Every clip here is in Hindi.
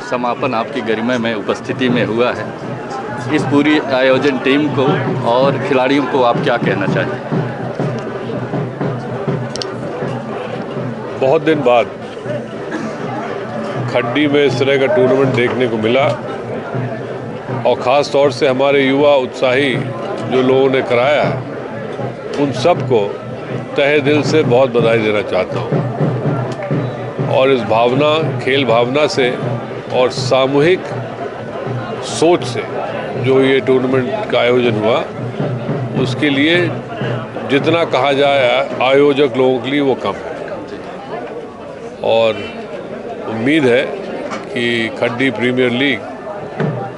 समापन आपकी गरिमामय उपस्थिति में हुआ है। इस पूरी आयोजन टीम को और खिलाड़ियों को आप क्या कहना चाहें? बहुत दिन बाद खड्डी में इस तरह का टूर्नामेंट देखने को मिला और ख़ास तौर से हमारे युवा उत्साही जो लोगों ने कराया है उन सबको तहे दिल से बहुत बधाई देना चाहता हूँ। और इस भावना, खेल भावना से और सामूहिक सोच से जो ये टूर्नामेंट का आयोजन हुआ, उसके लिए जितना कहा जाए आयोजक लोगों के लिए वो कम है। और उम्मीद है कि खड्डी प्रीमियर लीग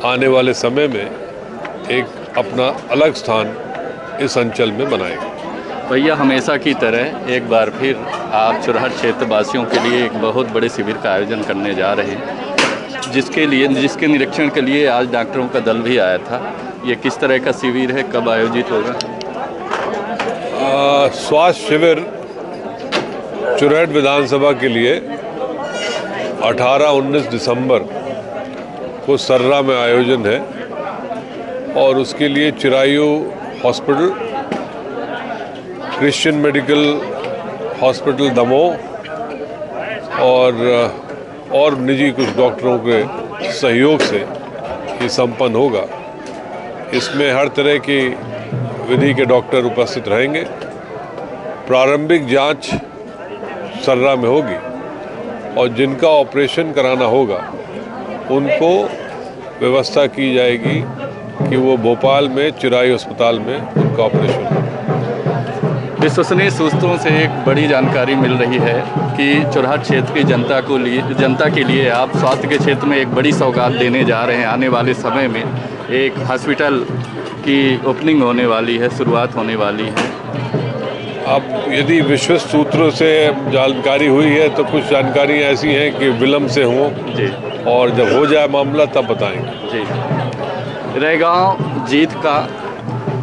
आने वाले समय में एक अपना अलग स्थान इस अंचल में बनाएगा। भैया, हमेशा की तरह एक बार फिर आप चुरहट क्षेत्रवासियों के लिए एक बहुत बड़े शिविर का आयोजन करने जा रहे हैं, जिसके निरीक्षण के लिए आज डॉक्टरों का दल भी आया था। ये किस तरह का शिविर है, कब आयोजित होगा? स्वास्थ्य शिविर चुरहट विधानसभा के लिए 18-19 दिसंबर को सर्रा में आयोजन है और उसके लिए Chirayu hospital, Christian medical hospital Damoh और निजी कुछ डॉक्टरों के सहयोग से ये संपन्न होगा। इसमें हर तरह की विधि के डॉक्टर उपस्थित रहेंगे। प्रारंभिक जांच सर्रा में होगी और जिनका ऑपरेशन कराना होगा उनको व्यवस्था की जाएगी कि वो भोपाल में चिरायु अस्पताल में उनका ऑपरेशन हो। विश्वसनीय सूत्रों से एक बड़ी जानकारी मिल रही है कि चुरहट क्षेत्र की जनता के लिए आप स्वास्थ्य के क्षेत्र में एक बड़ी सौगात देने जा रहे हैं। आने वाले समय में एक हॉस्पिटल की ओपनिंग होने वाली है, शुरुआत होने वाली है। अब यदि विश्वस्त सूत्रों से जानकारी हुई है तो कुछ जानकारी ऐसी हैं कि विलम्ब से हों जी, और जब हो जाए मामला तब बताएंगे जी। रैगांव जीत का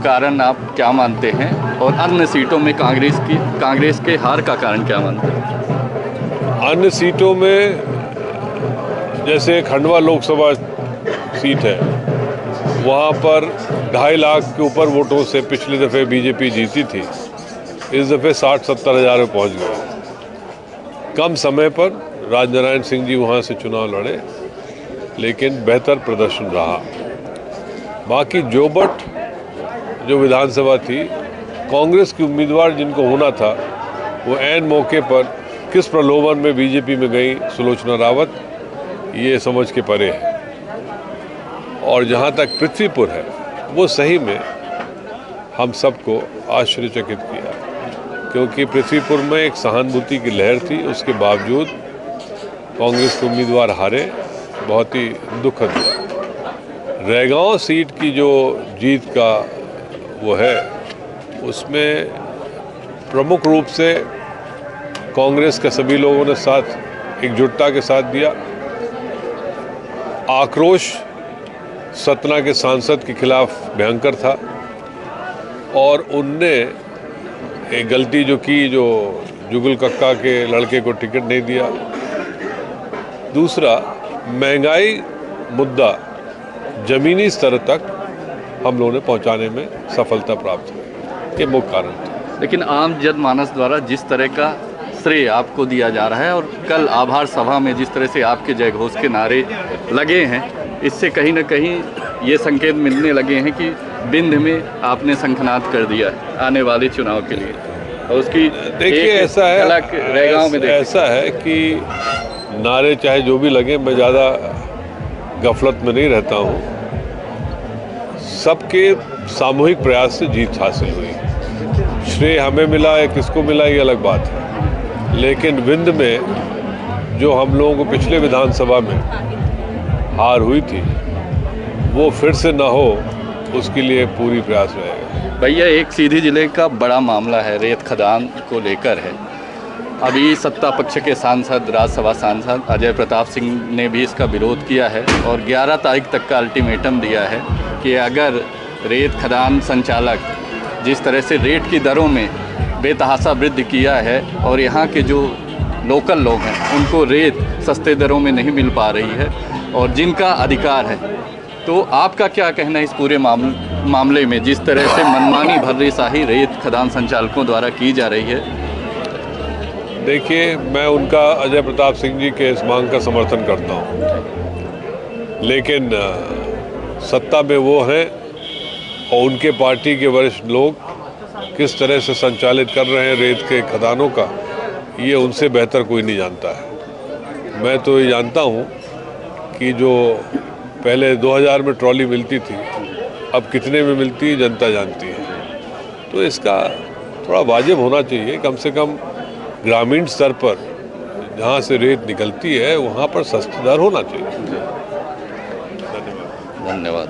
कारण आप क्या मानते हैं और अन्य सीटों में कांग्रेस के हार का कारण क्या मानते हैं? अन्य सीटों में जैसे खंडवा लोकसभा सीट है, वहाँ पर 2.5 लाख के ऊपर वोटों से पिछले दफ़े बीजेपी जीती थी। इस दफ़े 60-70 हज़ार में पहुँच गए। कम समय पर राजनारायण सिंह जी वहाँ से चुनाव लड़े, लेकिन बेहतर प्रदर्शन रहा। बाकी जोबट जो विधानसभा थी, कांग्रेस की उम्मीदवार जिनको होना था वो ऐन मौके पर किस प्रलोभन में बीजेपी में गई सुलोचना रावत, ये समझ के परे है। और जहाँ तक पृथ्वीपुर है, वो सही में हम सबको आश्चर्यचकित किया, क्योंकि पृथ्वीपुर में एक सहानुभूति की लहर थी। उसके बावजूद कांग्रेस के उम्मीदवार हारे, बहुत ही दुखद हुआ। रैगांव सीट की जो जीत का वो है, उसमें प्रमुख रूप से कांग्रेस के सभी लोगों ने साथ एकजुटता के साथ दिया। आक्रोश सतना के सांसद के खिलाफ भयंकर था और उनने एक गलती जो की, जो जुगल कक्का के लड़के को टिकट नहीं दिया। दूसरा, महंगाई मुद्दा ज़मीनी स्तर तक हम लोगों ने पहुंचाने में सफलता प्राप्त हुई, ये मुख्य कारण था। लेकिन आम जनमानस द्वारा जिस तरह का श्रेय आपको दिया जा रहा है और कल आभार सभा में जिस तरह से आपके जयघोष के नारे लगे हैं, इससे कहीं ना कहीं ये संकेत मिलने लगे हैं कि बिंद में आपने शंखनाद कर दिया है आने वाले चुनाव के लिए। और उसकी देखिए, ऐसा है कि नारे चाहे जो भी लगे, मैं ज़्यादा गफलत में नहीं रहता हूँ। सबके सामूहिक प्रयास से जीत हासिल हुई। श्रेय हमें मिला या किसको मिला, ये अलग बात है, लेकिन विंद में जो हम लोगों को पिछले विधानसभा में हार हुई थी, वो फिर से ना हो, उसके लिए पूरी प्रयास रहेगा। भैया, एक सीधी जिले का बड़ा मामला है, रेत खदान को लेकर है। अभी सत्ता पक्ष के सांसद, राज्यसभा सांसद अजय प्रताप सिंह ने भी इसका विरोध किया है और 11 तारीख तक का अल्टीमेटम दिया है कि अगर रेत खदान संचालक जिस तरह से रेट की दरों में बेतहाशा वृद्धि किया है और यहाँ के जो लोकल लोग हैं उनको रेत सस्ते दरों में नहीं मिल पा रही है, और जिनका अधिकार है। तो आपका क्या कहना है इस पूरे मामले में, जिस तरह से मनमानी भर्री शाही रेत खदान संचालकों द्वारा की जा रही है? देखिए, मैं उनका अजय प्रताप सिंह जी के इस मांग का समर्थन करता हूँ, लेकिन सत्ता में वो हैं और उनके पार्टी के वरिष्ठ लोग किस तरह से संचालित कर रहे हैं रेत के खदानों का, ये उनसे बेहतर कोई नहीं जानता है। मैं तो ये जानता हूँ कि जो पहले 2000 में ट्रॉली मिलती थी, अब कितने में मिलती है जनता जानती है। तो इसका थोड़ा वाजिब होना चाहिए, कम से कम ग्रामीण स्तर पर जहाँ से रेत निकलती है वहाँ पर सस्ता दर होना चाहिए। धन्यवाद।